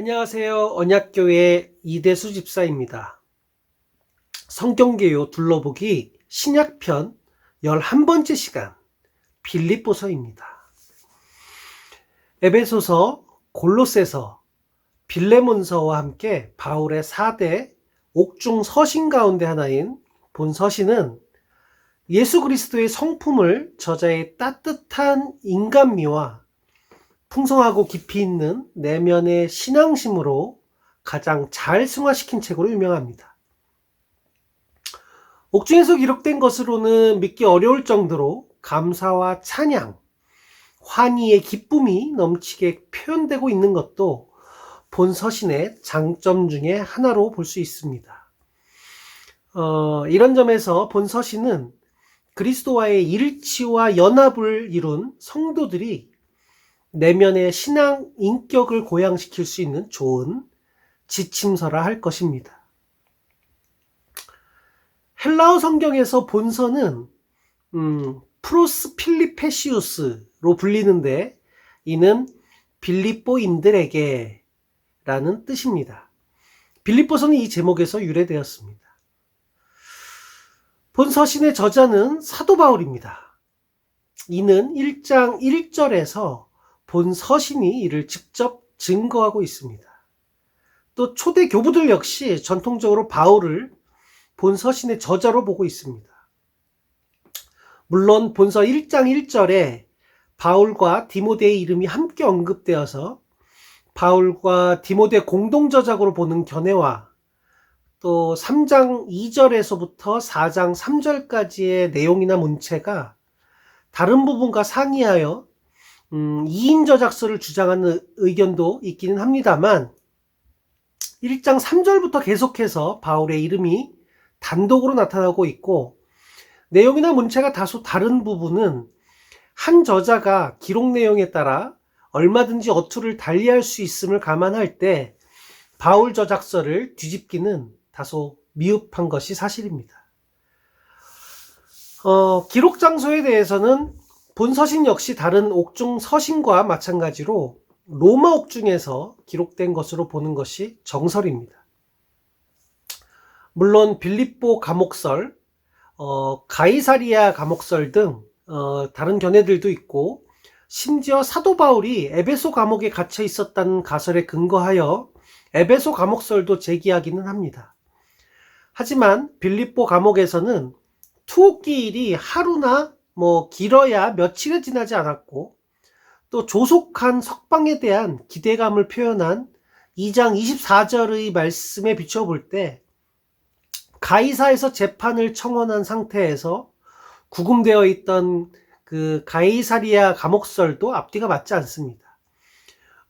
안녕하세요. 언약교회 이대수 집사입니다. 성경개요 둘러보기 신약편 11번째 시간 빌립보서입니다. 에베소서, 골로새서, 빌레몬서와 함께 바울의 4대 옥중 서신 가운데 하나인 본서신은 예수 그리스도의 성품을 저자의 따뜻한 인간미와 풍성하고 깊이 있는 내면의 신앙심으로 가장 잘 승화시킨 책으로 유명합니다. 옥중에서 기록된 것으로는 믿기 어려울 정도로 감사와 찬양, 환희의 기쁨이 넘치게 표현되고 있는 것도 본 서신의 장점 중에 하나로 볼 수 있습니다. 이런 점에서 본 서신은 그리스도와의 일치와 연합을 이룬 성도들이 내면의 신앙 인격을 고양시킬 수 있는 좋은 지침서라 할 것입니다. 헬라어 성경에서 본서는 프로스 필리페시우스로 불리는데 이는 빌립보인들에게 라는 뜻입니다. 빌립보서는 이 제목에서 유래되었습니다. 본서신의 저자는 사도 바울입니다. 이는 1장 1절에서 본 서신이 이를 직접 증거하고 있습니다. 또 초대 교부들 역시 전통적으로 바울을 본 서신의 저자로 보고 있습니다. 물론 본서 1장 1절에 바울과 디모데의 이름이 함께 언급되어서 바울과 디모데 공동저작으로 보는 견해와 또 3장 2절에서부터 4장 3절까지의 내용이나 문체가 다른 부분과 상이하여 2인 저작서를 주장하는 의견도 있기는 합니다만 1장 3절부터 계속해서 바울의 이름이 단독으로 나타나고 있고 내용이나 문체가 다소 다른 부분은 한 저자가 기록 내용에 따라 얼마든지 어투를 달리할 수 있음을 감안할 때 바울 저작서를 뒤집기는 다소 미흡한 것이 사실입니다. 기록 장소에 대해서는 본 서신 역시 다른 옥중 서신과 마찬가지로 로마 옥중에서 기록된 것으로 보는 것이 정설입니다. 물론 빌립보 감옥설, 가이사리아 감옥설 등 다른 견해들도 있고 심지어 사도 바울이 에베소 감옥에 갇혀 있었다는 가설에 근거하여 에베소 감옥설도 제기하기는 합니다. 하지만 빌립보 감옥에서는 투옥기일이 하루나 길어야 며칠에 지나지 않았고 또 조속한 석방에 대한 기대감을 표현한 2장 24절의 말씀에 비춰볼 때 가이사에서 재판을 청원한 상태에서 구금되어 있던 그 가이사리아 감옥설도 앞뒤가 맞지 않습니다.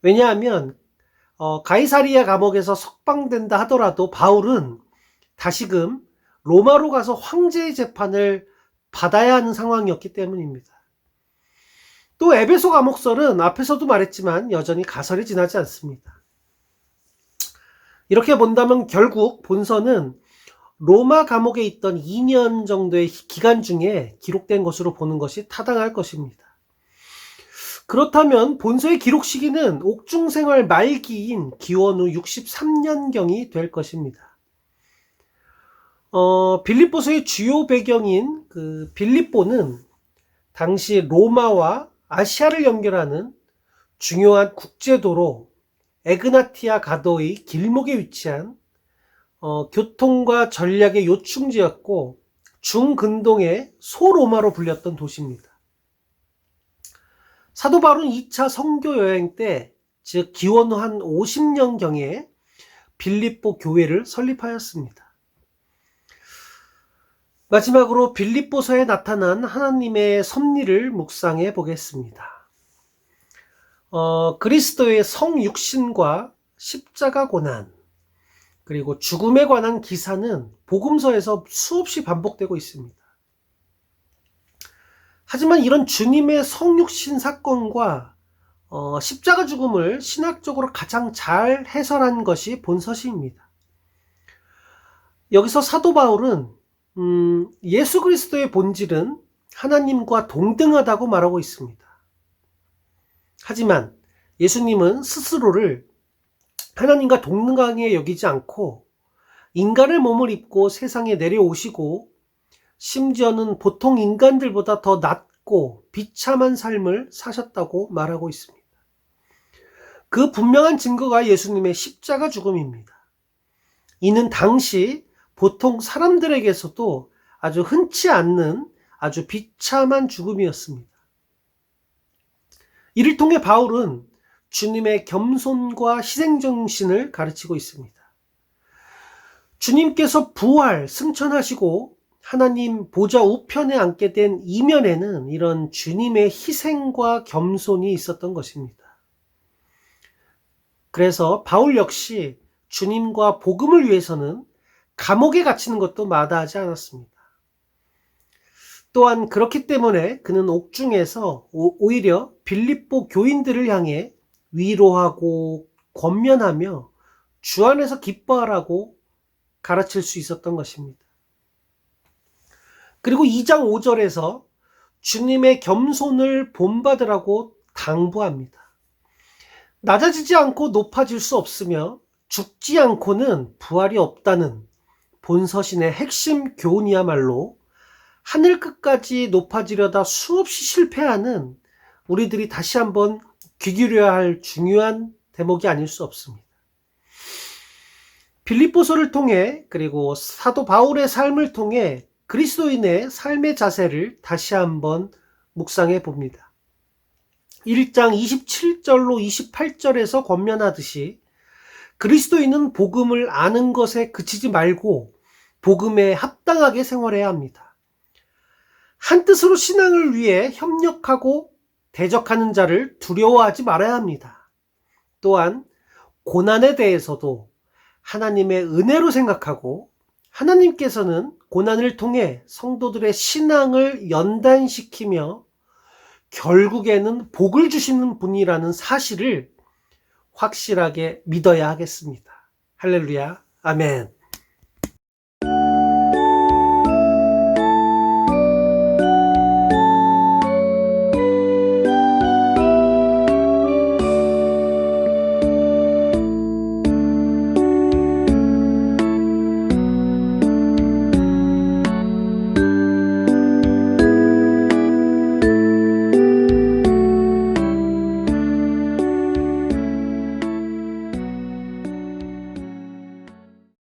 왜냐하면 가이사리아 감옥에서 석방된다 하더라도 바울은 다시금 로마로 가서 황제의 재판을 받아야 하는 상황이었기 때문입니다. 또 에베소 감옥설은 앞에서도 말했지만 여전히 가설이 지나지 않습니다. 이렇게 본다면 결국 본서는 로마 감옥에 있던 2년 정도의 기간 중에 기록된 것으로 보는 것이 타당할 것입니다. 그렇다면 본서의 기록 시기는 옥중 생활 말기인 기원 후 63년경이 될 것입니다. 빌립보서의 주요 배경인 그 빌립보는 당시 로마와 아시아를 연결하는 중요한 국제도로 에그나티아 가도의 길목에 위치한 교통과 전략의 요충지였고 중근동의 소로마로 불렸던 도시입니다. 사도 바울은 2차 선교 여행 때, 즉 기원 후 한 50년경에 빌립보 교회를 설립하였습니다. 마지막으로 빌립보서에 나타난 하나님의 섭리를 묵상해 보겠습니다. 그리스도의 성육신과 십자가 고난, 그리고 죽음에 관한 기사는 복음서에서 수없이 반복되고 있습니다. 하지만 이런 주님의 성육신 사건과 십자가 죽음을 신학적으로 가장 잘 해설한 것이 본서신입니다. 여기서 사도 바울은 예수 그리스도의 본질은 하나님과 동등하다고 말하고 있습니다. 하지만 예수님은 스스로를 하나님과 동등하게 여기지 않고 인간의 몸을 입고 세상에 내려오시고 심지어는 보통 인간들보다 더 낮고 비참한 삶을 사셨다고 말하고 있습니다. 그 분명한 증거가 예수님의 십자가 죽음입니다. 이는 당시 보통 사람들에게서도 아주 흔치 않는 아주 비참한 죽음이었습니다. 이를 통해 바울은 주님의 겸손과 희생정신을 가르치고 있습니다. 주님께서 부활, 승천하시고 하나님 보좌 우편에 앉게 된 이면에는 이런 주님의 희생과 겸손이 있었던 것입니다. 그래서 바울 역시 주님과 복음을 위해서는 감옥에 갇히는 것도 마다하지 않았습니다. 또한 그렇기 때문에 그는 옥중에서 오히려 빌립보 교인들을 향해 위로하고 권면하며 주 안에서 기뻐하라고 가르칠 수 있었던 것입니다. 그리고 2장 5절에서 주님의 겸손을 본받으라고 당부합니다. 낮아지지 않고 높아질 수 없으며 죽지 않고는 부활이 없다는 본서신의 핵심 교훈이야말로 하늘 끝까지 높아지려다 수없이 실패하는 우리들이 다시 한번 귀 기울여야 할 중요한 대목이 아닐 수 없습니다. 빌립보서를 통해 그리고 사도 바울의 삶을 통해 그리스도인의 삶의 자세를 다시 한번 묵상해 봅니다. 1장 27절로 28절에서 권면하듯이 그리스도인은 복음을 아는 것에 그치지 말고 복음에 합당하게 생활해야 합니다. 한 뜻으로 신앙을 위해 협력하고 대적하는 자를 두려워하지 말아야 합니다. 또한 고난에 대해서도 하나님의 은혜로 생각하고 하나님께서는 고난을 통해 성도들의 신앙을 연단시키며 결국에는 복을 주시는 분이라는 사실을 확실하게 믿어야 하겠습니다. 할렐루야, 아멘.